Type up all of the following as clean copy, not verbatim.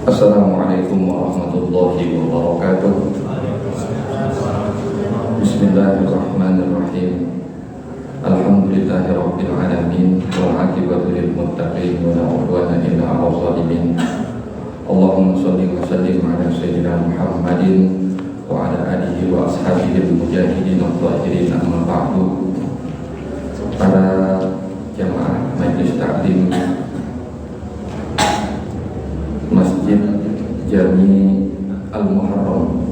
Assalamualaikum warahmatullahi wabarakatuh. Bismillahirrahmanirrahim. Alhamdulillahirabbil alamin wal 'aqibatu lil muttaqin wa la 'udwana illa 'alal zalimin. Allahumma shalli wa sallim ala sayyidina Muhammadin wa ala alihi wa ashabihi al-mujahidin adh-dhahirin, amma ba'du. Para jamaah majelis taklim Masjid Jami Al-Muharram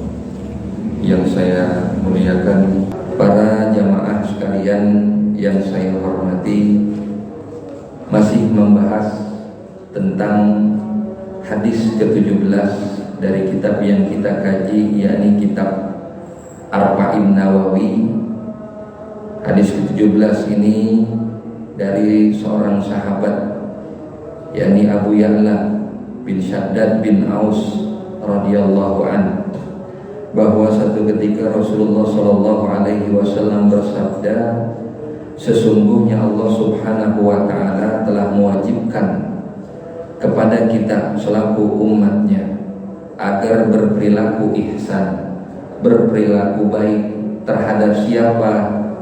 yang saya muliakan, para jamaah sekalian yang saya hormati, masih membahas tentang hadis ke-17 dari kitab yang kita kaji, yakni kitab Arba'in Nawawi. Hadis ke-17 ini dari seorang sahabat, yakni Abu Ya'la bin Shaddad bin Aus radhiyallahu an, bahwa satu ketika Rasulullah sallallahu alaihi wasallam bersabda, sesungguhnya Allah Subhanahu wa taala telah mewajibkan kepada kita selaku umatnya agar berperilaku ihsan, berperilaku baik terhadap siapa?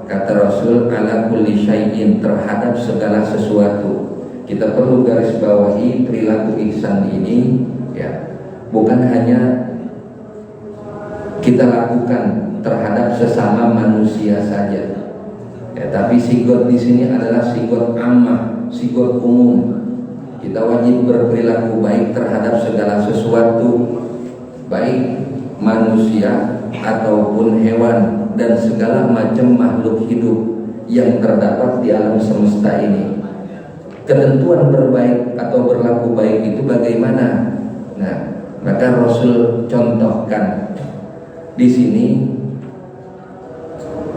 Kata Rasul, ala kulli syai'in, terhadap segala sesuatu. Kita perlu garis bawahi perilaku ihsan ini, ya, bukan hanya kita lakukan terhadap sesama manusia saja, ya, tapi sigot di sini adalah sigot ammah, sigot umum. Kita wajib berperilaku baik terhadap segala sesuatu, baik manusia ataupun hewan dan segala macam makhluk hidup yang terdapat di alam semesta ini. Ketentuan berbaik atau berlaku baik itu bagaimana? Nah, maka Rasul contohkan di sini,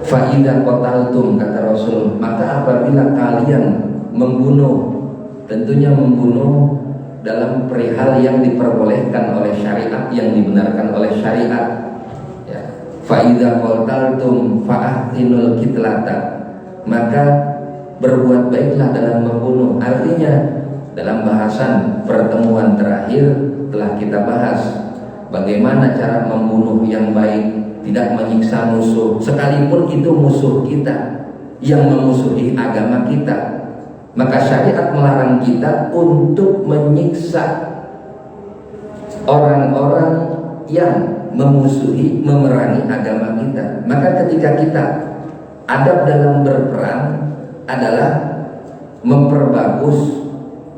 fa idza qataltum, kata Rasul, maka apabila kalian membunuh, tentunya membunuh dalam perihal yang diperbolehkan oleh syariat, yang dibenarkan oleh syariat, ya. Fa idza qataltum fa ahsinul qitlata, maka berbuat baiklah dalam membunuh. Artinya dalam bahasan pertemuan terakhir telah kita bahas bagaimana cara membunuh yang baik, tidak menyiksa musuh, sekalipun itu musuh kita yang memusuhi agama kita. Maka syariat melarang kita untuk menyiksa orang-orang yang memusuhi, memerangi agama kita. Maka ketika kita adab dalam berperang adalah memperbagus,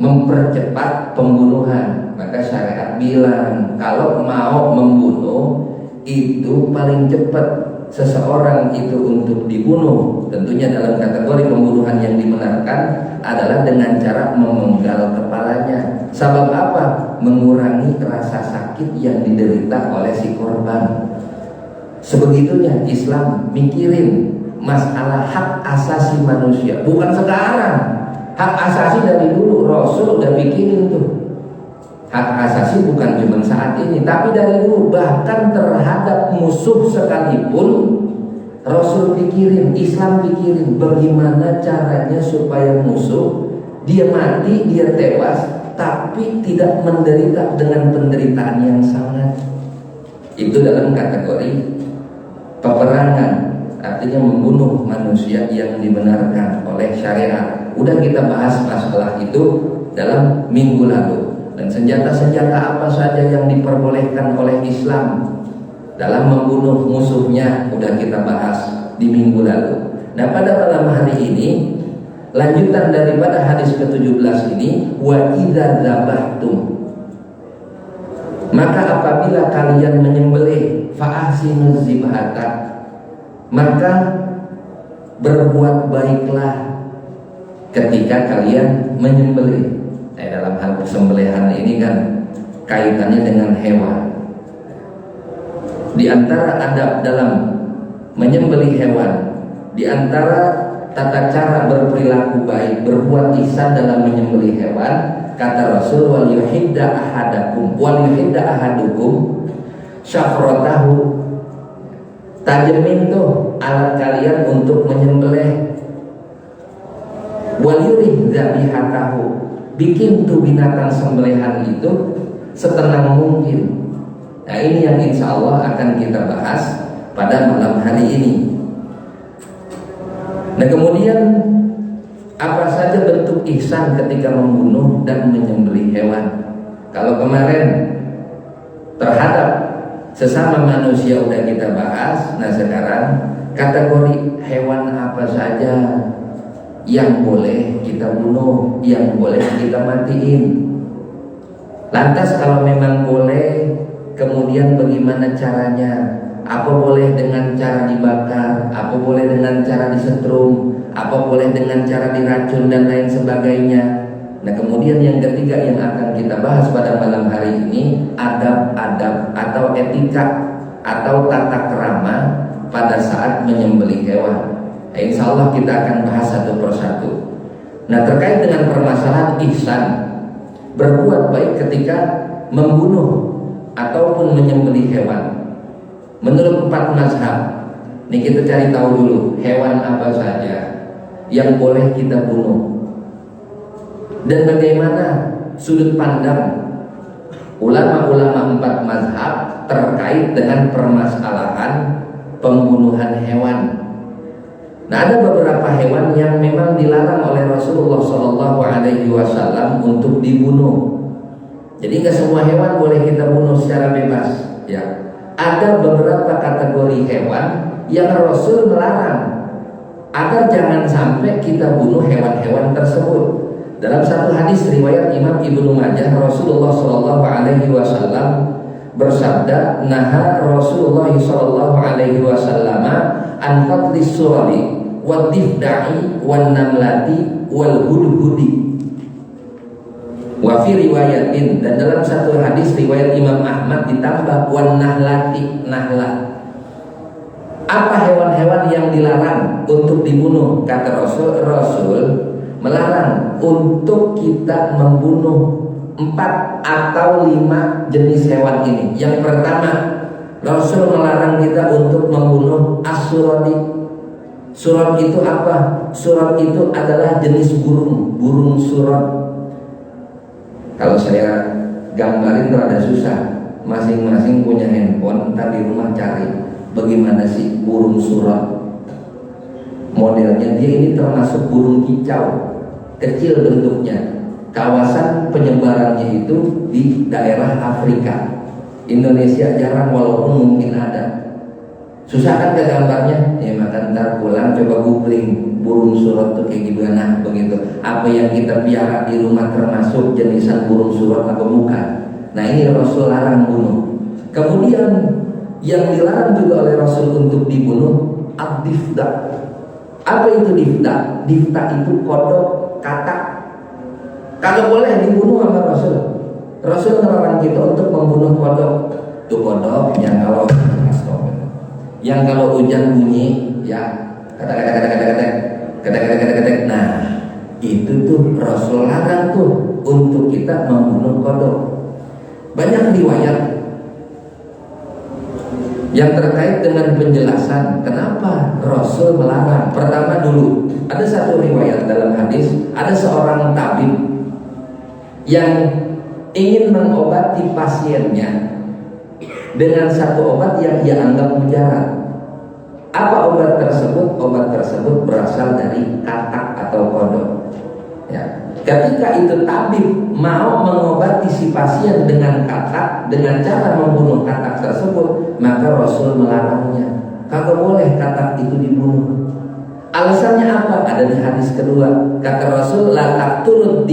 mempercepat pembunuhan. Maka syariat bilang kalau mau membunuh itu paling cepat seseorang itu untuk dibunuh, tentunya dalam kategori pembunuhan yang dibenarkan adalah dengan cara memenggal kepalanya. Sebab apa? Mengurangi rasa sakit yang diderita oleh si korban. Sebegitunya Islam mikirin masalah hak asasi manusia, bukan sekarang. Hak asasi dari dulu Rasul udah pikirin tuh. Hak asasi bukan cuma saat ini, tapi dari dulu, bahkan terhadap musuh sekalipun Rasul pikirin, Islam pikirin bagaimana caranya supaya musuh dia mati, dia tewas, tapi tidak menderita dengan penderitaan yang sangat. Itu dalam kategori peperangan. Artinya membunuh manusia yang dibenarkan oleh syariat. Udah kita bahas masalah itu dalam minggu lalu. Dan senjata-senjata apa saja yang diperbolehkan oleh Islam dalam membunuh musuhnya udah kita bahas di minggu lalu. Nah, pada malam hari ini lanjutan daripada hadis ke-17 ini, wa idza dzabhtum, maka apabila kalian menyembelih, fa ahsinuz zibhata, maka berbuat baiklah ketika kalian menyembelih. Dalam hal persembelihan ini kan kaitannya dengan hewan. Di antara adab dalam menyembelih hewan, di antara tata cara berperilaku baik, berbuat ihsan dalam menyembelih hewan, kata Rasul, wal yuhidda ahadukum syafratahu, tajamin tuh alat kalian untuk menyembelih, wal yurih dzabihatahu, bikin tuh binatang sembelihan itu setenang mungkin. Nah, ini yang insya Allah akan kita bahas pada malam hari ini. Nah, kemudian apa saja bentuk ihsan ketika membunuh dan menyembelih hewan? Kalau kemarin terhadap sesama manusia udah kita bahas, nah sekarang kategori hewan apa saja yang boleh kita bunuh, yang boleh kita matiin. Lantas kalau memang boleh, kemudian bagaimana caranya? Apa boleh dengan cara dibakar? Apa boleh dengan cara disetrum? Apa boleh dengan cara diracun dan lain sebagainya? Nah, kemudian yang ketiga yang akan kita bahas pada malam hari ini, adab-adab atau etika atau tata krama pada saat menyembelih hewan. Nah, insya Allah kita akan bahas satu persatu. Nah, terkait dengan permasalahan ihsan, berbuat baik ketika membunuh ataupun menyembelih hewan, menurut 4 mazhab. Ini kita cari tahu dulu hewan apa saja yang boleh kita bunuh dan bagaimana sudut pandang ulama-ulama 4 mazhab terkait dengan permasalahan pembunuhan hewan. Nah, ada beberapa hewan yang memang dilarang oleh Rasulullah SAW untuk dibunuh. Jadi nggak semua hewan boleh kita bunuh secara bebas. Ya, ada beberapa kategori hewan yang Rasul melarang agar jangan sampai kita bunuh hewan-hewan tersebut. Dalam satu hadis riwayat Imam Ibnu Majah, Rasulullah SAW bersabda, "Naha Rasulullah SAW an qatlis surali wad difda'i wan namlati wal hudhudi." Wa fi riwayatin, dan dalam satu hadis riwayat Imam Ahmad ditambah wan nahlati, nahlah. Apa hewan-hewan yang dilarang untuk dibunuh? Kata Rasul melarang untuk kita membunuh 4 atau 5 jenis hewan ini. Yang pertama, Rasul melarang kita untuk membunuh as-surati. Surat itu apa? Surat itu adalah jenis burung surat. Kalau saya gambarin rada susah. Masing-masing punya handphone, entar di rumah cari bagaimana sih burung surat. Modelnya dia ini termasuk burung kicau, kecil bentuknya. Kawasan penyebarannya itu di daerah Afrika. Indonesia jarang, walaupun mungkin ada. Susah kan ke gambarnya? Ya maka ntar pulang coba googling burung surat itu kayak gimana begitu. Apa yang kita piara di rumah termasuk jenisan burung surat atau bukan? Nah, ini Rasul larang bunuh. Kemudian yang dilarang juga oleh Rasul untuk dibunuh ad-difda. Apa itu difda? Difda itu kodok, katak. Kalau boleh dibunuh sama Rasul. Rasul melarang kita untuk membunuh kodok. Itu kodok yang kalau hujan bunyi ya kata. Nah, itu tuh Rasul larang tuh untuk kita membunuh kodok. Banyak riwayat yang terkait dengan penjelasan kenapa Rasul melarang. Pertama dulu, ada satu riwayat dalam hadis, ada seorang tabib yang ingin mengobati pasiennya dengan satu obat yang ia anggap mujarab. Apa obat tersebut? Obat tersebut berasal dari katak atau kodok. Ya. Ketika itu tabib mau mengobati si pasien dengan katak, dengan cara membunuh katak tersebut, maka Rasul melarangnya. Kagak boleh katak itu dibunuh. Alasannya apa? Ada di hadis kedua. Kata Rasul, la taqtulu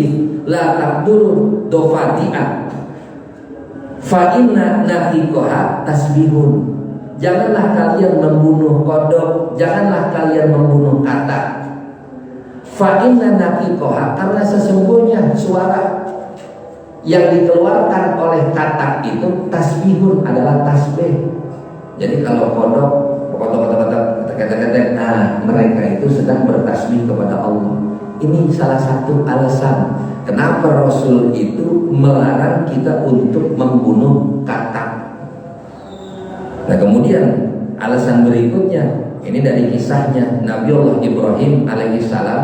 dofati'ah fa inna naqiqaha tasbihun. Janganlah kalian membunuh kodok, janganlah kalian membunuh katak. Fa inna naqiqaha, karena sesungguhnya suara yang dikeluarkan oleh katak itu tasbihun, adalah tasbih. Jadi kalau kodok nah mereka itu sedang bertasbih kepada Allah. Ini salah satu alasan kenapa Rasul itu melarang kita untuk membunuh katak. Nah, kemudian alasan berikutnya, ini dari kisahnya Nabi Allah Ibrahim alaihissalam.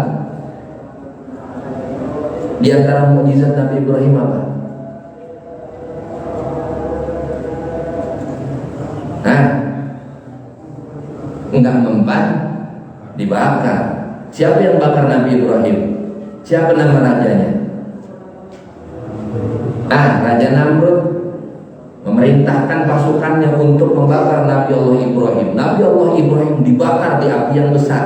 Di antara mukjizat Nabi Ibrahim apa? nggak mempan dibakar. Siapa yang bakar Nabi Ibrahim? Siapa nama rajanya? Raja Namrud memerintahkan pasukannya untuk membakar Nabi Allah Ibrahim. Nabi Allah Ibrahim dibakar di api yang besar.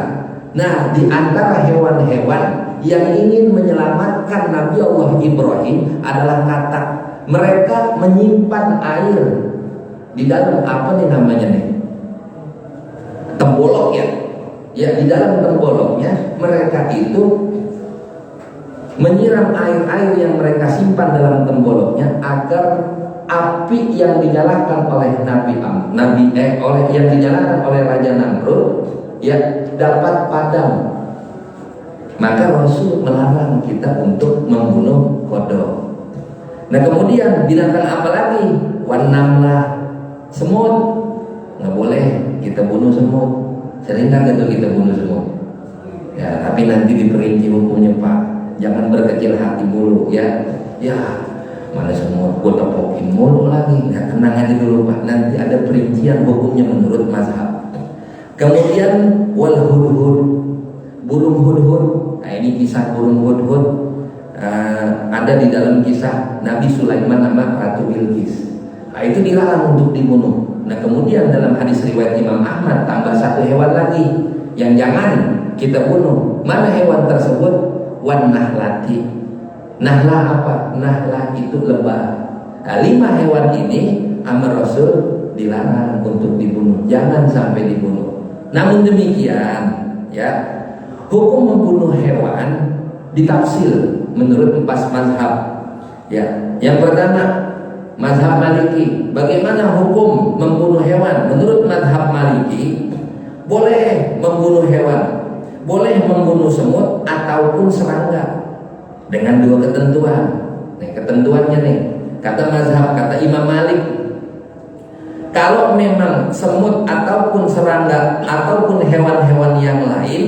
Nah, di antara hewan-hewan yang ingin menyelamatkan Nabi Allah Ibrahim adalah katak. Mereka menyimpan air di dalam apa nih namanya nih? Tembolok ya. Ya, di dalam temboloknya mereka itu menyiram air-air yang mereka simpan dalam temboloknya agar api yang dinyalakan oleh yang dinyalakan oleh Raja Namrud ya dapat padam. Maka Rasul melarang kita untuk membunuh kodok. Nah, kemudian binatang apa lagi? Wanamlah, semut. Nggak boleh kita bunuh semut. Sering kan gitu kita bunuh semut. Ya, tapi nanti diperinci hukumnya Pak. Jangan berkecil hati mulu ya. Ya, mana semut gua tepokin mulu lagi. Ya, tenang aja dulu Pak. Nanti ada perincian hukumnya menurut mazhab. Kemudian wal hudhud, burung hudhud. Nah, ini kisah burung hudhud ada di dalam kisah Nabi Sulaiman sama Ratu Bilqis. Nah, itu dilarang untuk dibunuh. Nah, kemudian dalam hadis riwayat Imam Ahmad tambah satu hewan lagi yang jangan kita bunuh. Mana hewan tersebut? Wan nahlati. Nahlah apa? Nahlah itu lebah. Nah, 5 hewan ini amar Rasul dilarang untuk dibunuh. Jangan sampai dibunuh. Namun demikian, ya, hukum membunuh hewan ditafsir menurut 4 mazhab. Ya, yang pertama mazhab Maliki. Bagaimana hukum membunuh hewan? Menurut mazhab Maliki, boleh membunuh hewan, boleh membunuh semut ataupun serangga dengan 2 ketentuan. Nih ketentuannya nih, kata mazhab, kata Imam Malik, kalau memang semut ataupun serangga ataupun hewan-hewan yang lain,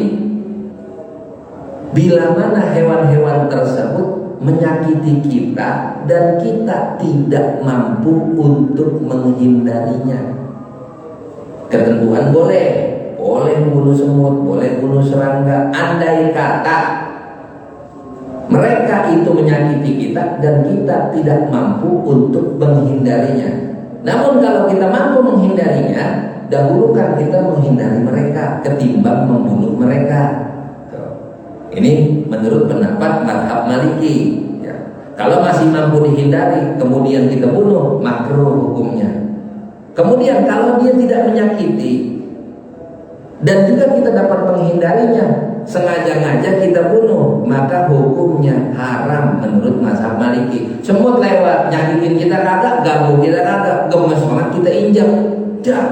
bila mana hewan-hewan tersebut menyakiti kita dan kita tidak mampu untuk menghindarinya, ketentuan boleh bunuh semut, boleh bunuh serangga, andai kata mereka itu menyakiti kita dan kita tidak mampu untuk menghindarinya. Namun kalau kita mampu menghindarinya, dahulukan kita menghindari mereka ketimbang membunuh mereka. Ini menurut pendapat mazhab Maliki ya. Kalau masih mampu dihindari kemudian kita bunuh, makruh hukumnya. Kemudian kalau dia tidak menyakiti dan juga kita dapat menghindarinya, sengaja-ngaja kita bunuh, maka hukumnya haram menurut mazhab Maliki. Semut lewat nyakitin kita kagak, ganggu kita kagak, gemes banget kita injak,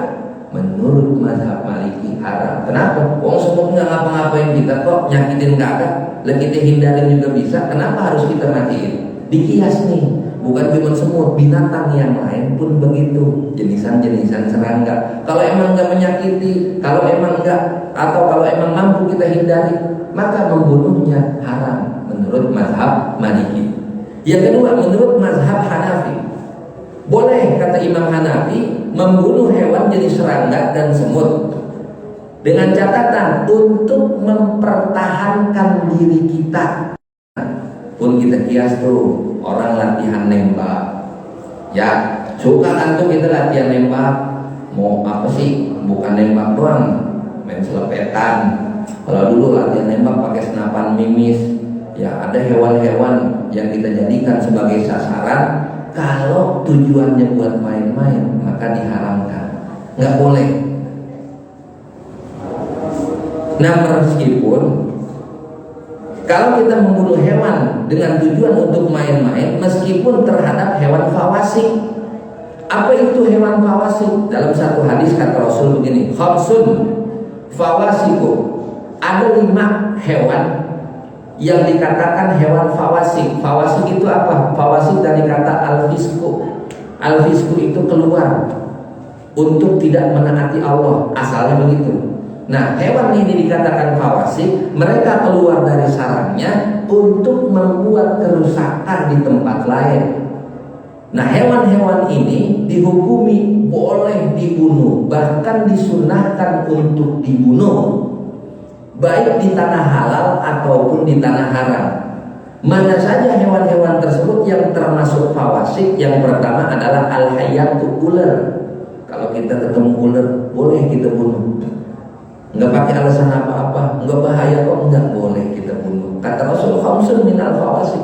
menurut mazhab Maliki haram. Kenapa? Wong semut nggak ngapa-ngapain kita kok, nyakitin kagak, lah kita hindarin juga bisa. Kenapa harus kita matiin? Dikias nih, bukan cuma semut, binatang yang lain pun begitu, jenisan-jenisan serangga. Kalau emang nggak menyakiti, kalau emang nggak, atau kalau emang mampu kita hindari, maka membunuhnya haram menurut mazhab Maliki. Yang kedua, menurut mazhab Hanafi, boleh kata Imam Hanafi membunuh hewan jenis serangga dan semut dengan catatan untuk mempertahankan diri kita. Pun kita kias tuh orang latihan nembak, ya suka kan tuh kita latihan nembak, mau apa sih? Bukan nembak doang, main selepetan. Kalau dulu latihan nembak pakai senapan mimis, ya ada hewan-hewan yang kita jadikan sebagai sasaran. Kalau tujuannya buat main-main, maka diharamkan, nggak boleh. Nah, meskipun kalau kita membunuh hewan dengan tujuan untuk main-main, meskipun terhadap hewan fawasik. Apa itu hewan fawasik? Dalam satu hadis kata Rasul begini, khamsun fawasiku. Ada 5 hewan yang dikatakan hewan fawasik. Fawasik itu apa? Fawasik dari kata al-fisku. Al-fisku itu keluar untuk tidak menaati Allah, asalnya begitu. Nah, hewan ini dikatakan fawasik, mereka keluar dari sarangnya untuk membuat kerusakan di tempat lain. Nah, hewan-hewan ini dihukumi boleh dibunuh, bahkan binatang disunahkan untuk dibunuh, baik di tanah halal ataupun di tanah haram. Mana saja hewan-hewan tersebut yang termasuk fawasik? Yang pertama adalah al-hayatu, ular. Kalau kita ketemu ular, boleh kita bunuh. Enggak pakai alasan apa-apa, enggak bahaya kok, enggak, boleh kita bunuh. Kata Rasul, khamsun minal fawasik.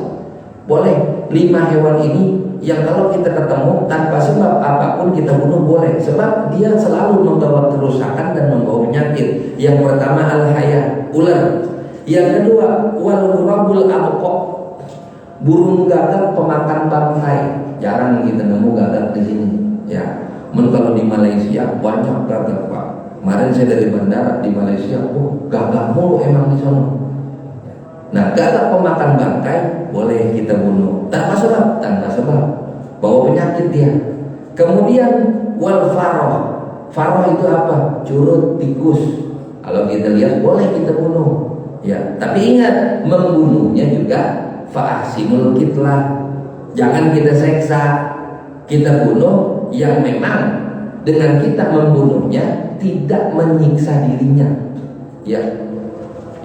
Boleh 5 hewan ini yang kalau kita ketemu tanpa sebab apapun kita bunuh boleh, sebab dia selalu membawa kerusakan dan membawa penyakit. Yang pertama al-hayat, ular. Yang kedua wal ghurabul abqa, burung gagak pemakan bangkai. Jarang kita nemu gagak di sini, ya. Kalau di Malaysia banyak gagak, Pak. Kemarin saya dari bandara di Malaysia, gagak mulu emang di sana. Nah, gagak pemakan bangkai boleh kita bunuh tanpa sebab, bawa penyakit dia. Kemudian wal faroh. Faroh itu apa? Curut, tikus. Kalau kita lihat boleh kita bunuh. Ya, tapi ingat, membunuhnya juga fa'ahsinul kitlah. Jangan kita seksa. Kita bunuh yang memang dengan kita membunuhnya tidak menyiksa dirinya. Ya,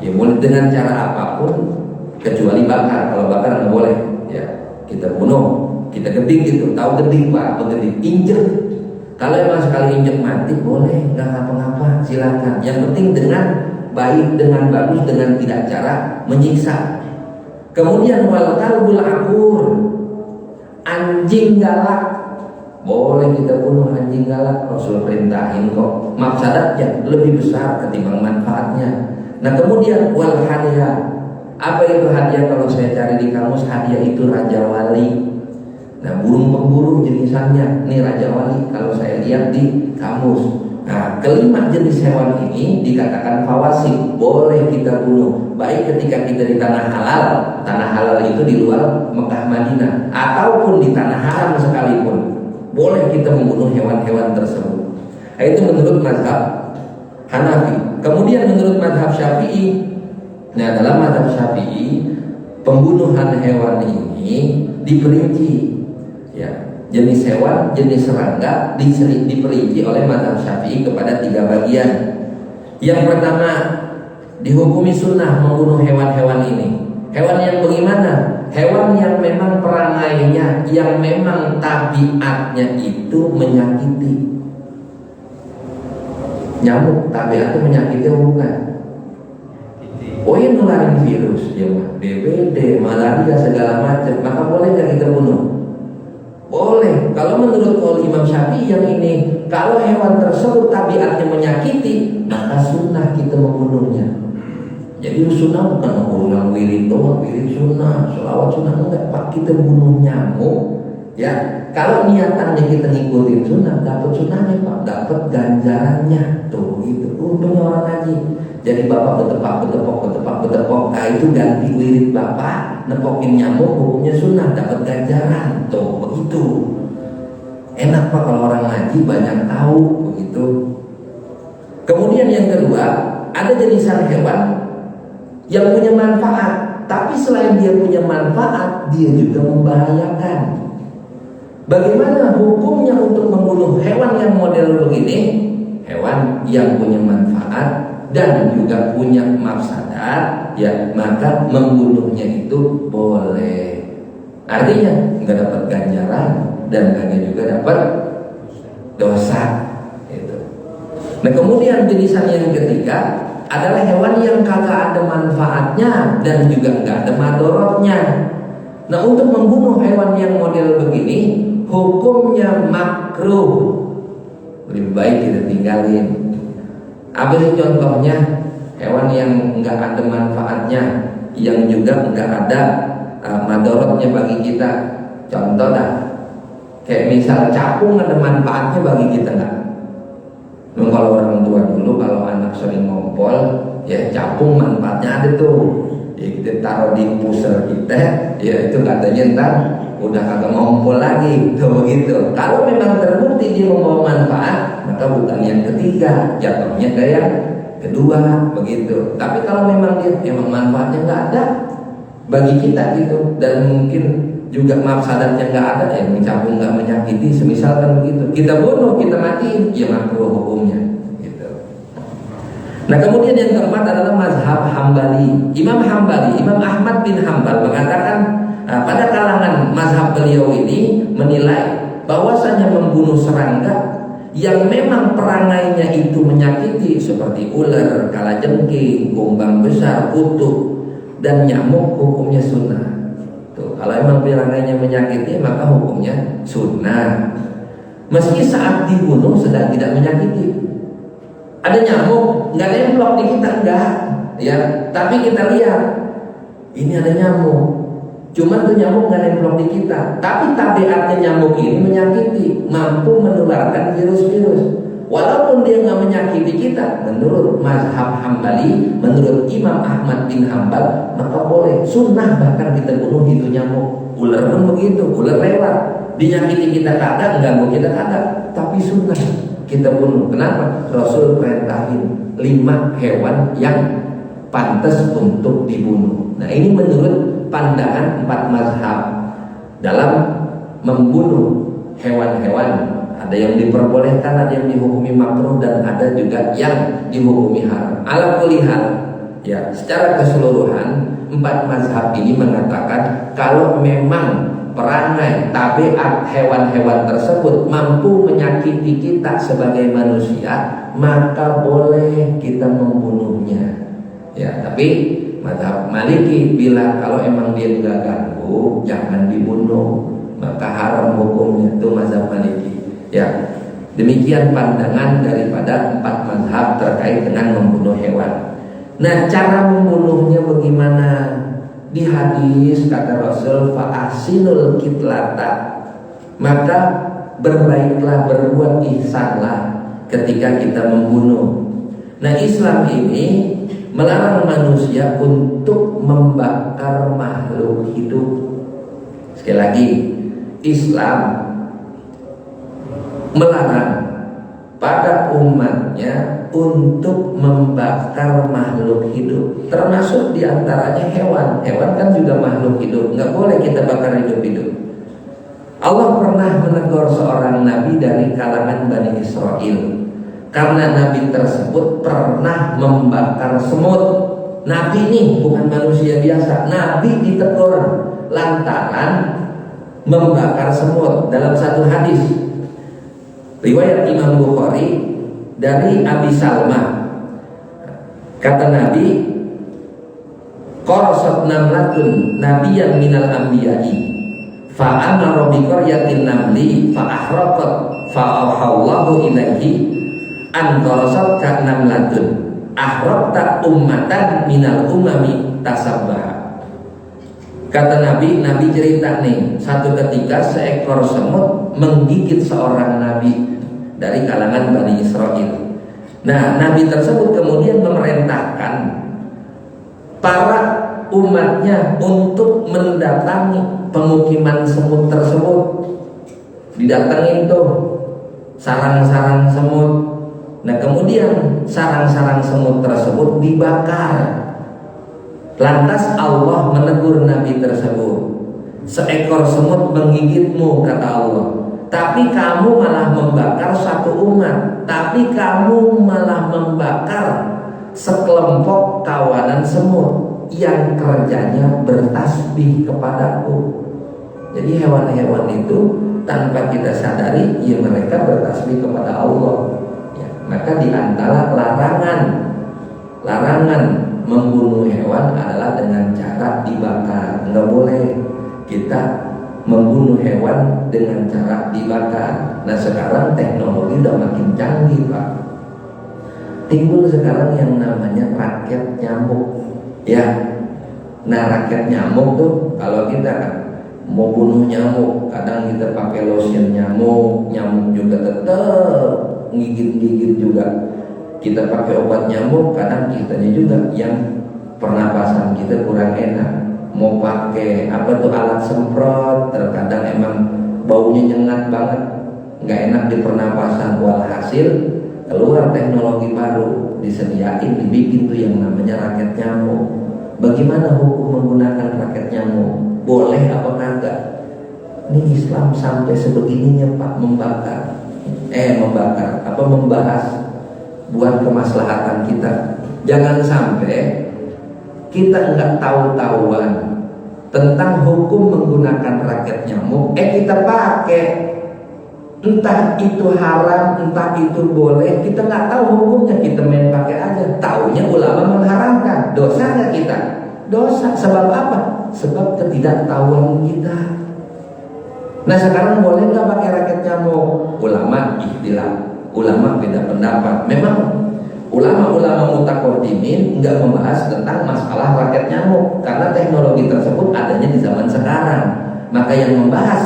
boleh dengan cara apapun kecuali bakar. Kalau bakar nggak boleh. Ya, kita bunuh, kita ketik gitu. Tahu ketik Pak? Apa ketik? Injek. Kalau emang sekali injek mati boleh, nggak ngapa-ngapa, silakan. Yang penting dengan baik, dengan bagus, dengan tidak cara menyiksa. Kemudian wal kalbul akur, anjing galak. Boleh kita bunuh anjing galak, Rasul perintahin kok. Mafsadatnya lebih besar ketimbang manfaatnya. Nah, kemudian wal hadiah. Apa itu hadiah? Kalau saya cari di kamus, hadiah itu raja wali. Nah, burung pemburu jenisannya ini raja wali kalau saya lihat di kamus. Nah, kelima jenis hewan ini dikatakan fawasik, boleh kita bunuh, baik ketika kita di tanah halal itu di luar Mekah Madinah, ataupun di tanah haram sekalipun, boleh kita membunuh hewan-hewan tersebut. Nah, itu menurut mazhab Hanafi. Kemudian menurut mazhab Syafi'i, nah dalam mazhab Syafi'i pembunuhan hewan ini diperinci. Ya, jenis hewan, jenis serangga diperinci oleh mazhab Syafi'i kepada 3 bagian. Yang pertama, dihukumi sunnah membunuh hewan-hewan ini. Hewan yang bagaimana? Hewan yang memang perangainya, yang memang tabiatnya itu menyakiti. Nyamuk tabiatnya menyakiti bukan? Oh, yang nularin virus, ya, DBD, malaria segala macam. Maka boleh nggak kita bunuh? Boleh. Kalau menurut kaul Imam Syafi'i yang ini, kalau hewan tersebut tabiatnya menyakiti, maka sunnah kita membunuhnya. Jadi sunnah bukan membunuh wirid doang, wirid sunnah, sholawat sunnah, enggak Pak, kita bunuh nyamuk. Ya, kalau niatannya kita ngikutin sunnah, dapat sunnahnya Pak, dapat ganjarannya. Tuh itu untungnya orang ngaji. Jadi bapak betepok, nah itu ganti wirid bapak, nepokin nyamuk, hukumnya sunnah, dapat ganjaran. Tuh begitu. Enak Pak kalau orang ngaji banyak tahu begitu. Kemudian yang kedua, ada jenisan hewan yang punya manfaat, tapi selain dia punya manfaat, dia juga membahayakan. Bagaimana hukumnya untuk membunuh hewan yang model begini? Hewan yang punya manfaat dan juga punya mafsadat, ya maka membunuhnya itu boleh. Artinya nggak dapat ganjaran dan nggak juga dapat dosa. Itu. Nah, kemudian jenisan yang ketiga adalah hewan yang kagak ada manfaatnya dan juga nggak ada madorotnya. Nah, untuk membunuh hewan yang model begini, hukumnya makruh. Lebih baik kita tinggalin. Apa sih contohnya? Hewan yang nggak ada manfaatnya, yang juga nggak ada madorotnya bagi kita. Contoh dah, kayak misal capung ada manfaatnya bagi kita nggak? Kalau orang tua dulu kalau anak sering ngompol, ya capung manfaatnya ada tuh. Ya kita taruh di pusar kita, ya itu katanya ntar udah kagak ngompol lagi, tuh begitu. Kalau memang terbukti dia membawa manfaat, maka bukan yang ketiga, jatuhnya ke yang kedua, begitu. Tapi kalau memang dia emang manfaatnya nggak ada bagi kita gitu, dan mungkin juga mafsadatnya nggak ada, ya mencapung nggak menyakiti, semisalkan begitu, kita bunuh, kita matiin, ya makruh hukumnya. Nah, kemudian yang keempat adalah mazhab Hambali. Imam Ahmad bin Hambal mengatakan pada kalangan mazhab beliau ini menilai bahwasanya membunuh serangga yang memang perangainya itu menyakiti seperti ular, kalajengking, kumbang besar, kutu, dan nyamuk hukumnya sunnah. Tuh, kalau memang perangainya menyakiti maka hukumnya sunnah. Meski saat dibunuh sedang tidak menyakiti. Ada nyamuk, nggak ada yang blok di kita, enggak, ya. Tapi kita lihat, ini ada nyamuk. Cuman tuh nyamuk nggak ada yang blok di kita. Tapi tabiatnya nyamuk ini menyakiti, mampu menularkan virus-virus. Walaupun dia nggak menyakiti kita, menurut mazhab Hambali, menurut Imam Ahmad bin Hambal, maka boleh sunnah bahkan kita bunuh itu nyamuk. Ular pun begitu, ular lewat, dinyakiti kita kagak, ganggu kita kagak, tapi sunnah kita bunuh. Kenapa? Rasul perintahin 5 hewan yang pantas untuk dibunuh. Nah, ini menurut pandangan 4 mazhab dalam membunuh hewan-hewan. Ada yang diperbolehkan, ada yang dihukumi makruh, dan ada juga yang dihukumi haram. Ala kulli hal, ya, secara keseluruhan 4 mazhab ini mengatakan kalau memang perangai tabiat hewan-hewan tersebut mampu menyakiti kita sebagai manusia, maka boleh kita membunuhnya. Ya, tapi mazhab Maliki bilang kalau emang dia nggak ganggu, jangan dibunuh, maka haram hukumnya. Itu mazhab Maliki. Ya, demikian pandangan daripada 4 mazhab terkait dengan membunuh hewan. Nah, cara membunuhnya bagaimana? Di hadis kata Rasul, fa'asinul kitlata, maka berbaiklah, berbuat ihsanlah ketika kita membunuh. Nah, Islam ini melarang manusia untuk membakar makhluk hidup. Sekali lagi, Islam melarang pada umatnya untuk membakar makhluk hidup, termasuk diantaranya hewan. Hewan kan juga makhluk hidup, nggak boleh kita bakar hidup-hidup. Allah pernah menegur seorang nabi dari kalangan Bani Israel karena nabi tersebut pernah membakar semut. Nabi ini bukan manusia biasa, nabi ditegur lantaran membakar semut. Dalam satu hadis riwayat Imam Bukhari dari Abi Salma, kata Nabi, qarasat namlatun nabiyyan minal anbiya'i fa amara bi qaryatin namli fa ahraqat fa auhallahu ilaihi an qarasat ka namlatun ahraqta ummatan minal umami tasabbaha. Kata Nabi cerita nih, satu ketika seekor semut menggigit seorang nabi dari kalangan Bani Israel. Nah, nabi tersebut kemudian memerintahkan para umatnya untuk mendatangi pemukiman semut tersebut. Didatangi itu sarang-sarang semut. Nah, kemudian sarang-sarang semut tersebut dibakar. Lantas Allah menegur nabi tersebut, seekor semut menggigitmu, kata Allah, tapi kamu malah membakar satu umat, tapi kamu malah membakar sekelompok kawanan semut yang kerjanya bertasbih kepadaku. Jadi hewan-hewan itu tanpa kita sadari, ya mereka bertasbih kepada Allah. Ya, maka di antara larangan membunuh hewan adalah dengan cara dibakar. Nggak boleh kita membunuh hewan dengan cara dibakar. Nah, sekarang teknologi udah makin canggih, Pak. Timbul sekarang yang namanya raket nyamuk. Ya, nah raket nyamuk tuh kalau kita kan mau bunuh nyamuk, kadang kita pakai lotion nyamuk, nyamuk juga tetap gigit-gigit juga. Kita pakai obat nyamuk, kadang kitanya juga yang pernapasan kita kurang enak. Mau pakai apa tuh alat semprot, terkadang emang baunya nyengat banget, nggak enak di pernapasan. Walhasil keluar teknologi baru, disediain, dibikin tuh yang namanya raket nyamuk. Bagaimana hukum menggunakan raket nyamuk? Boleh apa kagak? Ini Islam sampai sebegininya, Pak, membahas buat kemaslahatan kita. Jangan sampai kita nggak tahu-tahuan tentang hukum menggunakan raket nyamuk, kita pakai, entah itu haram, entah itu boleh, kita nggak tahu hukumnya, kita main pakai aja. Taunya ulama mengharamkan, dosa nggak kita? Dosa. Sebab apa? Sebab ketidaktahuan kita. Nah sekarang boleh nggak pakai raket nyamuk? Ulama ikhtilaf, ulama beda pendapat. Memang ulama-ulama mutakordimin nggak membahas tentang masalah raket nyamuk karena teknologi tersebut adanya di zaman sekarang. Maka yang membahas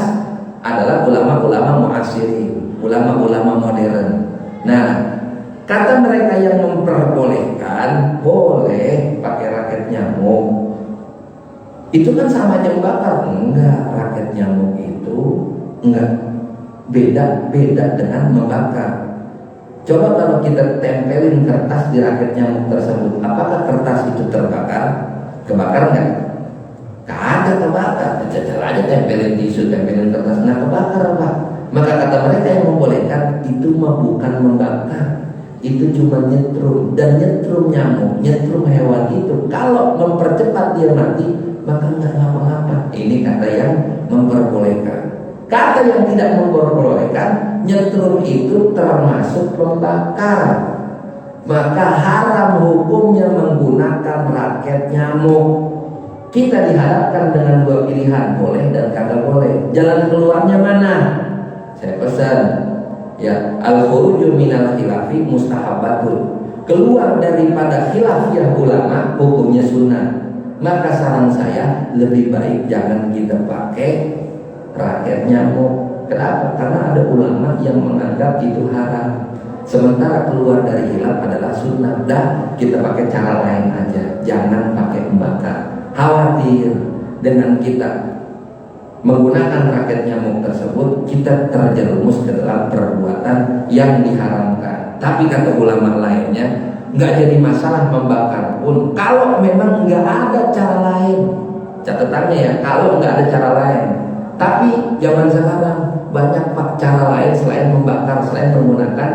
adalah ulama-ulama mu'asirin, ulama-ulama modern. Nah, kata mereka yang memperbolehkan boleh pakai raket nyamuk, itu kan sama aja membakar. Enggak, raket nyamuk itu enggak, beda dengan membakar. Coba kalau kita tempelin kertas di raket nyamuk tersebut, apakah kertas itu terbakar? Kebakar nggak? Kagak kebakar. Cacar aja tempelin tisu, tempelin kertas, nggak kebakar Pak. Maka kata mereka yang membolehkan itu mah bukan membakar, itu cuma nyetrum. Dan nyetrum nyamuk, nyetrum hewan itu kalau mempercepat dia mati, maka nggak ngapa-ngapa. Ini kata yang memperbolehkan. Kata yang tidak memperbolehkan, nyetrum itu termasuk pembakar, maka haram hukumnya menggunakan raket nyamuk. Kita dihadapkan dengan dua pilihan, boleh dan kagak boleh. Jalan keluarnya mana? Saya pesan, ya, al-khuruju minal khilafi mustahabatun. Keluar daripada khilafiyah ulama hukumnya sunnah. Maka saran saya lebih baik jangan kita pakai raket nyamuk. Kenapa? Karena ada ulama yang menganggap itu haram. Sementara keluar dari khilaf adalah sunnah. Dah kita pakai cara lain aja, jangan pakai membakar. Khawatir dengan kita menggunakan raket nyamuk tersebut kita terjerumus ke dalam perbuatan yang diharamkan. Tapi kata ulama lainnya, nggak jadi masalah membakar pun kalau memang nggak ada cara lain. Catatannya ya, kalau nggak ada cara lain. Tapi zaman sekarang banyak Pak cara lain selain membakar, selain menggunakan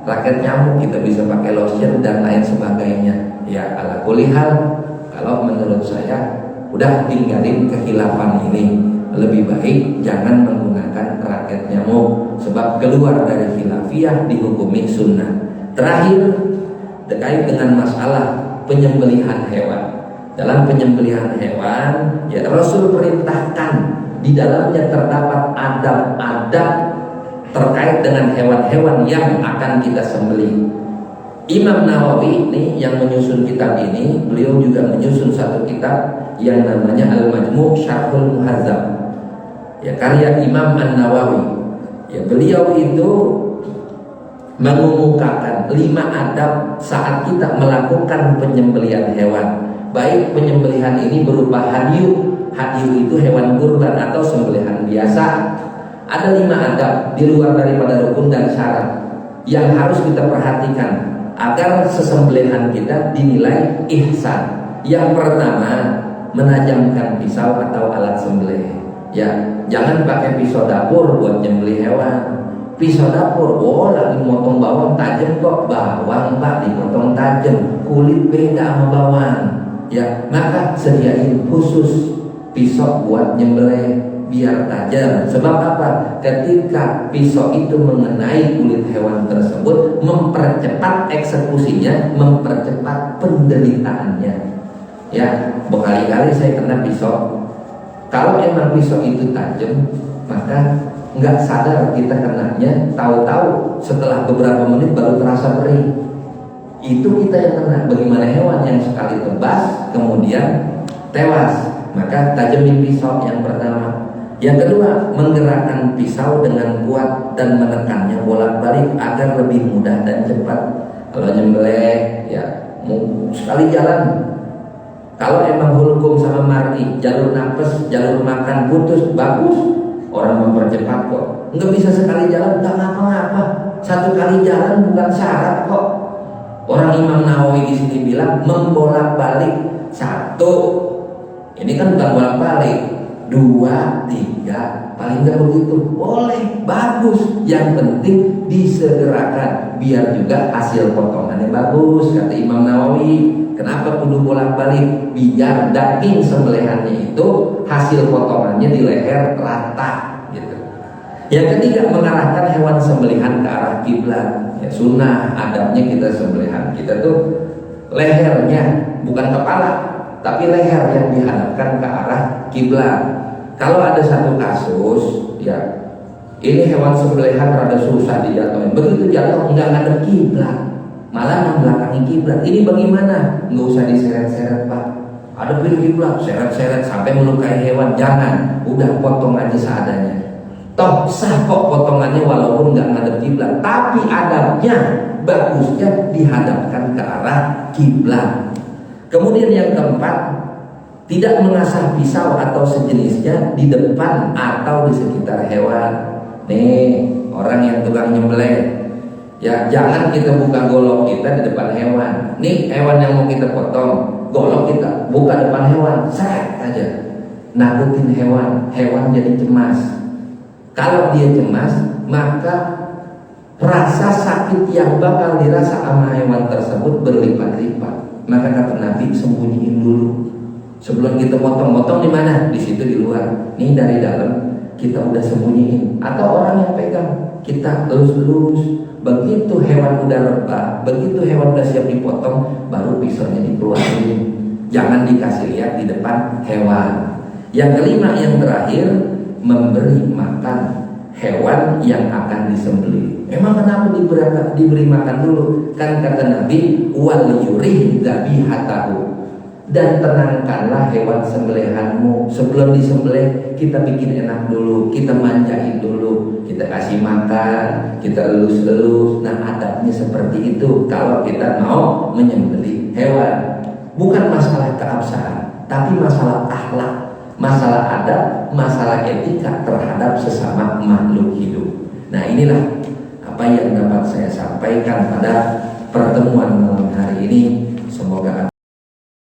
raket nyamuk. Kita bisa pakai lotion dan lain sebagainya. Ya ala kulli hal, kalau menurut saya udah tinggalin kekhilafan ini. Lebih baik jangan menggunakan raket nyamuk, sebab keluar dari khilafiyah dihukumi sunnah. Terakhir terkait dengan masalah penyembelihan hewan. Dalam penyembelihan hewan, ya Rasul perintahkan di dalamnya terdapat adab-adab terkait dengan hewan-hewan yang akan kita sembelih. Imam Nawawi ini yang menyusun kitab ini, beliau juga menyusun satu kitab yang namanya Al-Majmu' Syarhul Muhazzab. Ya, karya Imam An-Nawawi. Ya, beliau itu mengumumkan 5 adab saat kita melakukan penyembelihan hewan. Baik penyembelihan ini berupa hadyu. Hadyu itu hewan kurban atau sembelihan biasa. Ada 5 adab di luar daripada rukun dan syarat yang harus kita perhatikan agar sesembelihan kita dinilai ihsan. Yang pertama, menajamkan pisau atau alat sembelih. Ya, jangan pakai pisau dapur buat nyembelih hewan. Pisau dapur, oh lagi motong bawang tajam kok. Bawang Pak dipotong tajam, kulit beda sama bawang. Ya, maka sediain khusus pisau buat nyembelih biar tajam. Sebab apa? Ketika pisau itu mengenai kulit hewan tersebut, mempercepat eksekusinya, mempercepat penderitaannya. Ya, berkali-kali saya kena pisau. Kalau emang pisau itu tajam, maka nggak sadar kita kenanya, tahu-tahu setelah beberapa menit baru terasa perih. Itu kita yang kena. Bagaimana hewan yang sekali tebas kemudian tewas? Maka tajamin pisau yang pertama. Yang kedua, menggerakkan pisau dengan kuat dan menekannya bolak-balik agar lebih mudah dan cepat. Kalau nyembelih, ya sekali jalan. Kalau emang hulkum sama mar'i, jalur nafas, jalur makan putus, bagus. Orang mempercepat kok. Nggak bisa sekali jalan, nggak ngapa-ngapa. Satu kali jalan bukan syarat kok. Orang Imam Nawawi di sini bilang membolak-balik 1. Ini kan bukan bolak-balik. 2, 3, 4, paling nggak begitu, boleh, bagus. Yang penting disegerakan biar juga hasil potongannya bagus, kata Imam Nawawi. Kenapa kudu bolak-balik? Biar daging sembelihannya itu hasil potongannya di leher rata gitu. Yang ketiga, mengarahkan hewan sembelihan ke arah kiblat. Ya, sunnah adabnya kita sembelihan kita tuh lehernya, bukan kepala, tapi leher yang dihadapkan ke arah kiblat. Kalau ada satu kasus, ya ini hewan sembelihan rada susah dijatuhin, begitu jatuh nggak ngadep kiblat, malah membelakangi kiblat. Ini bagaimana? Nggak usah diseret-seret Pak, hadapin kiblat, seret-seret sampai melukai hewan, jangan. Udah potong aja seadanya. Toh sah kok potongannya walaupun nggak ngadep kiblat, tapi adabnya bagusnya dihadapkan ke arah kiblat. Kemudian yang keempat, tidak mengasah pisau atau sejenisnya di depan atau di sekitar hewan. Nih, orang yang tukang nyembelih, ya jangan kita buka golok kita di depan hewan. Nih hewan yang mau kita potong, golok kita buka depan hewan, seret aja, nakutin hewan, hewan jadi cemas. Kalau dia cemas, maka rasa sakit yang bakal dirasa sama hewan tersebut berlipat-lipat. Maka kata Nabi, sembunyiin dulu. Sebelum kita potong-potong di mana? Di situ di luar. Nih dari dalam kita udah sembunyiin. Atau orang yang pegang, kita elus-elus. Begitu hewan udah reba, begitu hewan udah siap dipotong, baru pisaunya dikeluarin. Jangan dikasih lihat di depan hewan. Yang kelima, yang terakhir, memberi makan hewan yang akan disembelih. Emang kenapa diberi makan dulu? Kan kata Nabi, wal yurih dzabihatahu, dan tenangkanlah hewan sembelihanmu. Sebelum disembelih kita bikin enak dulu, kita manjain dulu, kita kasih makan, kita elus-elus. Nah adabnya seperti itu kalau kita mau menyembelih hewan. Bukan masalah keabsahan, tapi masalah akhlak, masalah adab, masalah etika terhadap sesama makhluk hidup. Nah inilah apa yang dapat saya sampaikan pada pertemuan malam hari ini. Semoga